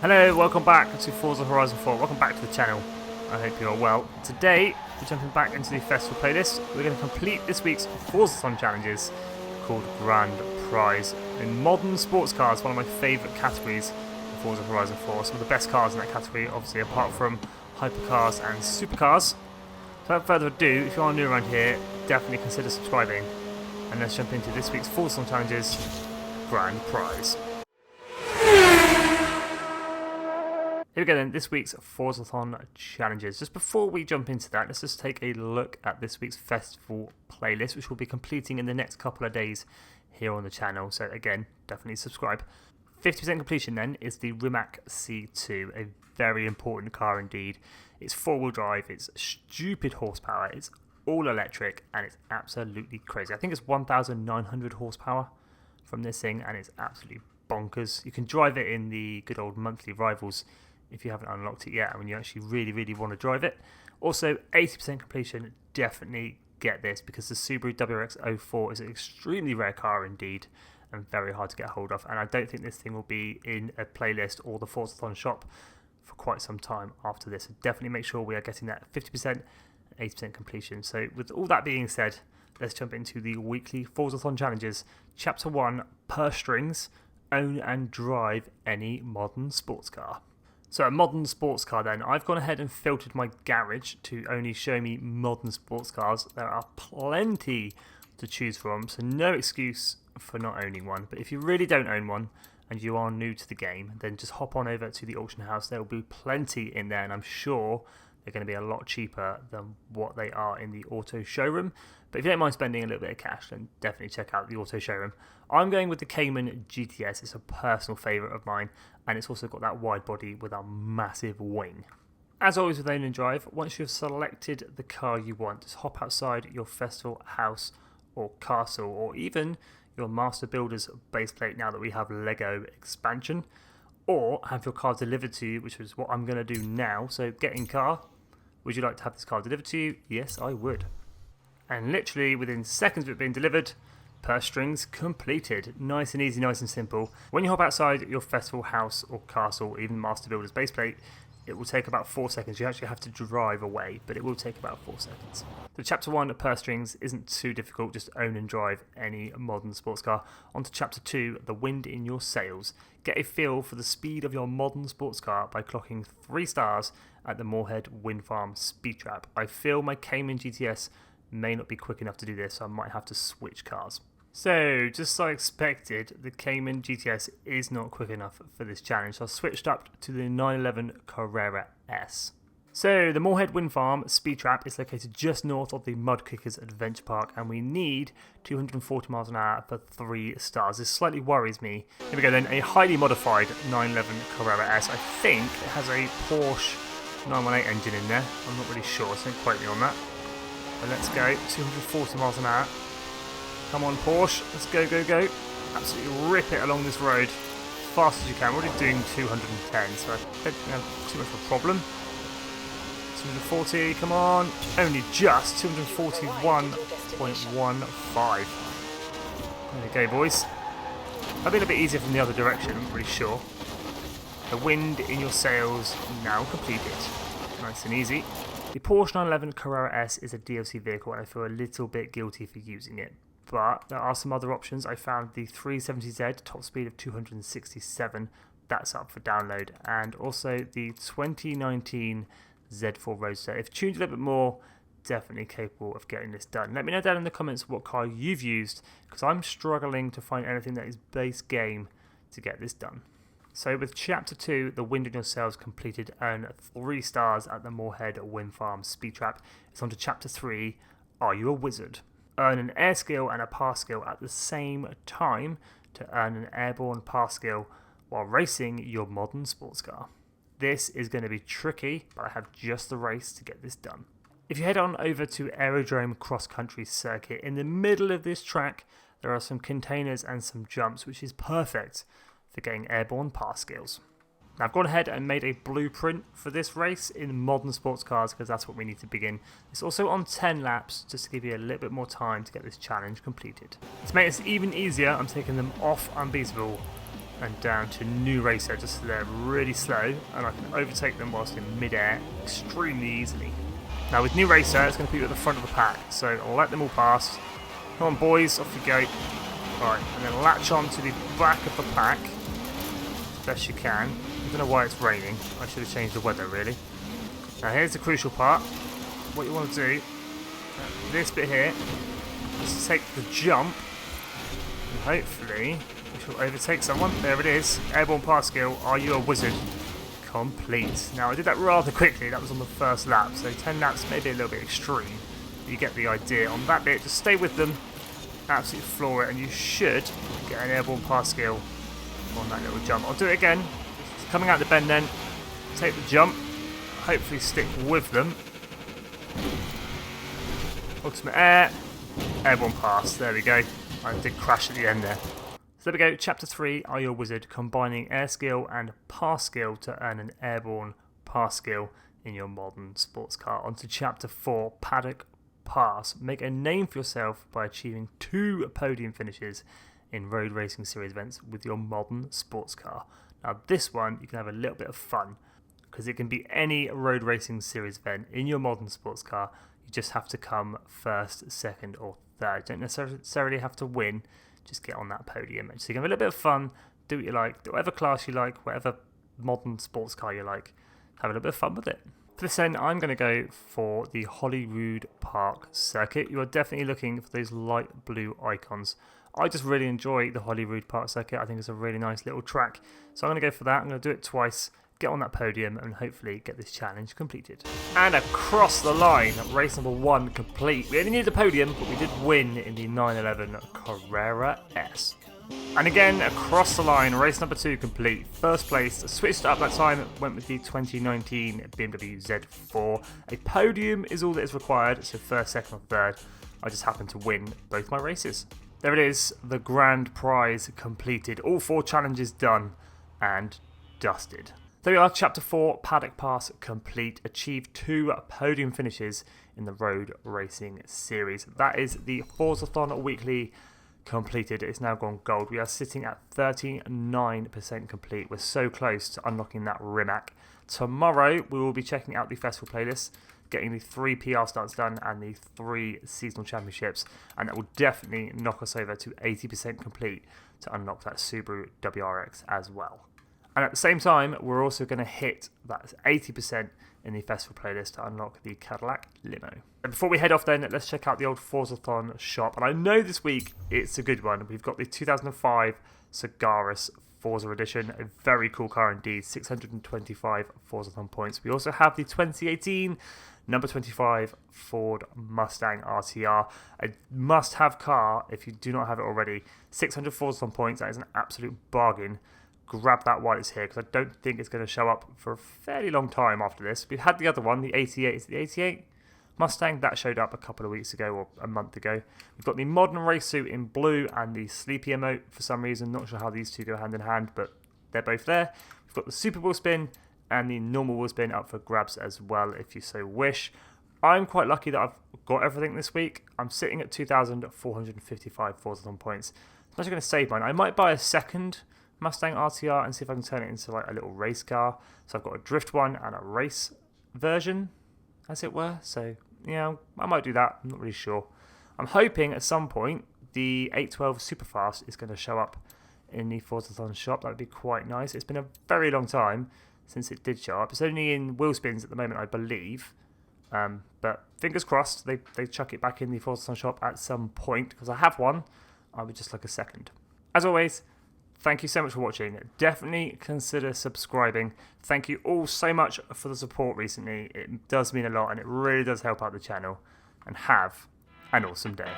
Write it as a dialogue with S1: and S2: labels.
S1: Hello, welcome back to Forza Horizon 4. Welcome back to the channel. I hope you're well. Today, we're jumping back into the festival playlist. We're going to complete this week's Forzathon challenges called Grand Prize in modern sports cars, one of my favourite categories in Forza Horizon 4. Some of the best cars in that category, obviously, apart from hypercars and supercars. So without further ado, if you are new around here, definitely consider subscribing. And let's jump into this week's Forzathon challenges Grand Prize. Here we go then, this week's Forzathon challenges. Just before we jump into that, let's just take a look at this week's festival playlist, which we'll be completing in the next couple of days here on the channel. So again, definitely subscribe. 50% completion then is the Rimac C2, a very important car indeed. It's four-wheel drive, it's stupid horsepower, it's all electric, and it's absolutely crazy. I think it's 1,900 horsepower from this thing, and it's absolutely bonkers. You can drive it in the good old monthly rivals if you haven't unlocked it yet and when you actually really want to drive it. Also, 80% completion, definitely get this because the Subaru WRX-04 is an extremely rare car indeed and very hard to get hold of, and I don't think this thing will be in a playlist or the Forzathon shop for quite some time after this. So definitely make sure we are getting that 50% and 80% completion. So with all that being said, let's jump into the weekly Forzathon challenges. Chapter 1, Purse Strings, own and drive any modern sports car. So a modern sports car then. I've gone ahead and filtered my garage to only show me modern sports cars. There are plenty to choose from, so no excuse for not owning one. But if you really don't own one and you are new to the game, then just hop on over to the auction house. There will be plenty in there, and I'm sure they're going to be a lot cheaper than what they are in the auto showroom. But if you don't mind spending a little bit of cash, then definitely check out the auto showroom. I'm going with the Cayman GTS. It's a personal favourite of mine, and it's also got that wide body with a massive wing. As always with own and drive, once you've selected the car you want, just hop outside your festival house or castle, or even your Master Builder's base plate now that we have Lego expansion, or have your car delivered to you, which is what I'm going to do now. So get in car. Would you like to have this car delivered to you? Yes, I would. And literally within seconds of it being delivered, purse strings completed. Nice and easy, nice and simple. When you hop outside your festival house or castle, or even Master Builder's base plate, it will take about 4 seconds. You actually have to drive away, but it will take about 4 seconds. The Chapter 1 purse strings isn't too difficult, just own and drive any modern sports car. On to Chapter 2, the wind in your sails. Get a feel for the speed of your modern sports car by clocking 3 stars at the Moorhead Wind Farm speed trap. I feel my Cayman GTS may not be quick enough to do this, so I might have to switch cars. So, just as I expected, the Cayman GTS is not quick enough for this challenge, so I switched up to the 911 Carrera S. So, the Moorhead Wind Farm speed trap is located just north of the Mud Kickers Adventure Park, and we need 240 miles an hour for 3 stars. This slightly worries me. Here we go then, a highly modified 911 Carrera S. I think it has a Porsche 918 engine in there. I'm not really sure, so don't quote me on that. But let's go, 240 miles an hour. Come on, Porsche, let's go. Absolutely rip it along this road as fast as you can. We're already doing 210, so I don't think I have too much of a problem. 240, come on. Only just 241.15. There you go, boys. I've been a bit easier from the other direction, I'm pretty sure. The wind in your sails now completed. Nice and easy. The Porsche 911 Carrera S is a DLC vehicle, and I feel a little bit guilty for using it. But there are some other options. I found the 370Z, top speed of 267. That's up for download. And also the 2019 Z4 Roadster. If tuned a little bit more, definitely capable of getting this done. Let me know down in the comments what car you've used, because I'm struggling to find anything that is base game to get this done. So with Chapter 2, the wind in your sails completed, earn 3 stars at the Moorhead Wind Farm speed trap. It's on to Chapter 3, Are You a Wizard? Earn an air skill and a pass skill at the same time to earn an airborne pass skill while racing your modern sports car. This is going to be tricky, but I have just the race to get this done. If you head on over to Aerodrome Cross Country Circuit, in the middle of this track there are some containers and some jumps, which is perfect for getting airborne pass skills. Now I've gone ahead and made a blueprint for this race in modern sports cars because that's what we need to begin. It's also on 10 laps just to give you a little bit more time to get this challenge completed. To make this even easier, I'm taking them off Unbeatable and down to new racer, just so they're really slow and I can overtake them whilst in mid-air extremely easily. Now with new racer, it's going to put you at the front of the pack, so I'll let them all pass. Come on boys, off you go. Right, and then latch on to the back of the pack as best you can. I don't know why it's raining, I should have changed the weather really. Now here's the crucial part. What you want to do, this bit here, is to take the jump, and hopefully we shall overtake someone. There it is, Airborne pass skill, are you a wizard? Complete. Now I did that rather quickly, that was on the first lap, so 10 laps may be a little bit extreme. You get the idea. On that bit, just stay with them, absolutely floor it, and you should get an Airborne pass skill on that little jump. I'll do it again, just coming out the bend then, take the jump, hopefully stick with them. Ultimate air, Airborne pass, there we go. I did crash at the end there. So there we go, Chapter 3, Are You a Wizard? Combining air skill and pass skill to earn an Airborne pass skill in your modern sports car. On to Chapter 4, Paddock Pass. Make a name for yourself by achieving 2 podium finishes in road racing series events with your modern sports car. Now this one, you can have a little bit of fun, because it can be any road racing series event in your modern sports car. You just have to come first, second or third. You don't necessarily have to win, just get on that podium. So you can have a little bit of fun, do what you like, do whatever class you like, whatever modern sports car you like, have a little bit of fun with it. For this end, I'm going to go for the Holyrood Park circuit. You are definitely looking for those light blue icons. I just really enjoy the Holyrood Park circuit. I think it's a really nice little track. So I'm going to go for that. I'm going to do it twice, get on that podium and hopefully get this challenge completed. And across the line, race number 1 complete. We only needed the podium, but we did win in the 911 Carrera S. And again, across the line, race number 2 complete. First place, switched up that time, went with the 2019 BMW Z4. A podium is all that is required, so first, second or third. I just happened to win both my races. There it is, the grand prize completed. All 4 challenges done and dusted. There we are, Chapter 4, Paddock Pass complete. Achieved 2 podium finishes in the road racing series. That is the Forzathon Weekly completed. It's now gone gold. We are sitting at 39% complete. We're so close to unlocking that Rimac. Tomorrow we will be checking out the festival playlist, getting the 3 PR starts done and the 3 seasonal championships, and that will definitely knock us over to 80% complete to unlock that Subaru WRX as well. And at the same time, we're also going to hit that 80% in the festival playlist to unlock the Cadillac Limo. And before we head off then, let's check out the old Forzathon shop. And I know this week it's a good one. We've got the 2005 Sagaris Forza Edition, a very cool car indeed, 625 Forzathon points. We also have the 2018 number 25 Ford Mustang RTR, a must-have car if you do not have it already. 600 Forzathon points, that is an absolute bargain. Grab that while it's here, because I don't think it's going to show up for a fairly long time after this. We've had the other one, the 88, is it the 88 Mustang? That showed up a couple of weeks ago or a month ago. We've got the modern race suit in blue and the sleepy emote for some reason. Not sure how these two go hand in hand, but they're both there. We've got the super wheel spin and the normal wheel spin up for grabs as well if you so wish. I'm quite lucky that I've got everything this week. I'm sitting at 2,455 Forzathon points. I'm actually going to save mine. I might buy a second Mustang RTR and see if I can turn it into like a little race car. So I've got a drift one and a race version, as it were. So yeah, I might do that. I'm not really sure. I'm hoping at some point the 812 Superfast is going to show up in the Forzathon shop. That would be quite nice. It's been a very long time since it did show up. It's only in wheel spins at the moment, I believe. But fingers crossed they chuck it back in the Forzathon shop at some point, because I have one. I would just like a second. As always, thank you so much for watching. Definitely consider subscribing. Thank you all so much for the support recently. It does mean a lot and it really does help out the channel. And have an awesome day.